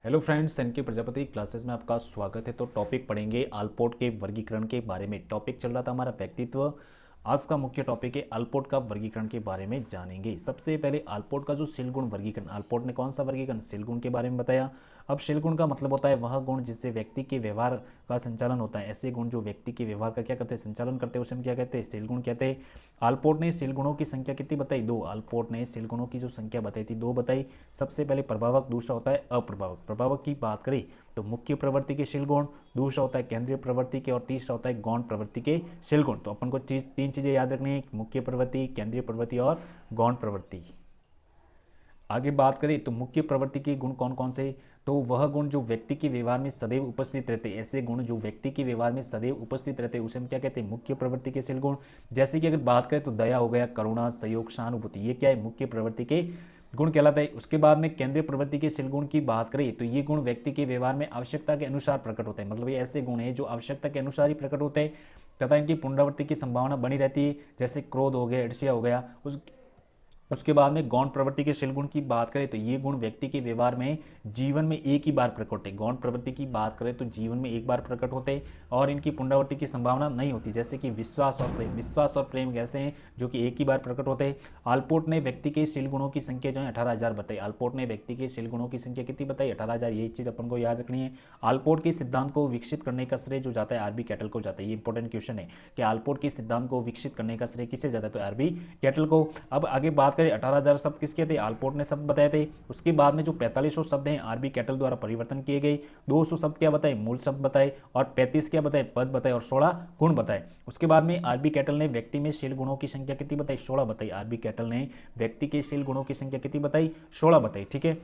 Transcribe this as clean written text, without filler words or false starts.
Hello friends, N के Prajapati classes में आपका स्वागत है। तो टॉपिक पढ़ेंगे आल्पोर्ट के वर्गीकरण के बारे में। टॉपिक चल रहा था हमारा व्यक्तित्व। आज का मुख्य टॉपिक है आल्पोर्ट का वर्गीकरण के बारे में जानेंगे। सबसे पहले आल्पोर्ट का जो शील गुण वर्गीकरण, आल्पोर्ट ने कौन सा वर्गीकरण शील गुण के बारे में बताया। अब शील गुण का मतलब होता है वह गुण जिससे व्यक्ति के व्यवहार का संचालन होता है। ऐसे गुण जो व्यक्ति के व्यवहार का क्या करते हैं, संचालन करते हैं, उसे हम क्या कहते हैं, शील गुण कहते हैं। आल्पोर्ट ने शील गुणों की संख्या कितनी बताई, दो। आल्पोर्ट ने शील गुणों की जो संख्या बताई थी, दो बताई। सबसे पहले प्रभावक, दूसरा होता है अप्रभावक। प्रभावक की बात करें तो मुख्य प्रवृत्ति के शील गुण, दूसरा होता है केंद्रीय प्रवृत्ति के, और तीसरा होता है गौण प्रवृत्ति के शील गुण। तो अपन को तीन चीजें याद रखनी है, मुख्य प्रवृत्ति, केंद्रीय प्रवृत्ति और गौण प्रवृत्ति। आगे बात करें तो मुख्य प्रवृत्ति के गुण कौन कौन से, तो वह गुण जो व्यक्ति के व्यवहार में सदैव उपस्थित रहते हैं। ऐसे गुण जो व्यक्ति के व्यवहार में सदैव उपस्थित रहते हैं उसे हम क्या कहते हैं, मुख्य प्रवृत्ति के शील गुण। जैसे कि अगर बात करें तो दया हो गया, करुणा, सहयोग, सहानुभूति, ये क्या है, मुख्य प्रवृत्ति के गुण कहलाता है। उसके बाद में केंद्रीय प्रवृत्ति के शील गुण की बात करें तो ये गुण व्यक्ति के व्यवहार में आवश्यकता के अनुसार प्रकट होते हैं। मतलब ये ऐसे गुण हैं जो आवश्यकता के अनुसार ही प्रकट होते हैं तथा इनकी पुनरावृत्ति की संभावना बनी रहती है। जैसे क्रोध हो गया, ईर्ष्या हो गया। उसके बाद में गौण प्रवृत्ति के शील गुण की बात करें तो ये गुण व्यक्ति के व्यवहार में जीवन में एक ही बार प्रकट होते हैं। गौण प्रवृत्ति की बात करें तो जीवन में एक बार प्रकट होते हैं और इनकी पुनरावृत्ति की संभावना नहीं होती। जैसे कि विश्वास और प्रेम, विश्वास और प्रेम ऐसे हैं जो कि एक ही बार प्रकट होते हैं। आल्पोर्ट ने व्यक्ति के शील गुणों की संख्या जो है 18,000 बताई। आल्पोर्ट ने व्यक्ति के शील गुणों की संख्या कितनी बताई, 18,000। यही चीज अपन को याद रखनी है। आल्पोर्ट के सिद्धांत को विकसित करने का श्रेय जो जाता है आरबी कैटल को जाता है। ये इंपॉर्टेंट क्वेश्चन है कि आल्पोर्ट के सिद्धांत को विकसित करने का श्रेय किसे जाता है, तो आरबी कैटल को। अब आगे बात करें 18,000 शब्द किसके थे, आल्पोर्ट ने शब्द बताए थे। उसके बाद में जो 4500 शब्द हैं आरबी कैटल द्वारा परिवर्तन किए गए। 200 शब्द क्या बताए, मूल शब्द बताए, और 35 क्या बताए, पद बताए, और 16 गुण बताए। उसके बाद में आरबी कैटल ने व्यक्ति में शील गुणों की संख्या कितनी बताई, 16 बताई। आरबी कैटल ने व्यक्ति के शील गुणों की संख्या कितनी बताई, 16 बताई। ठीक है।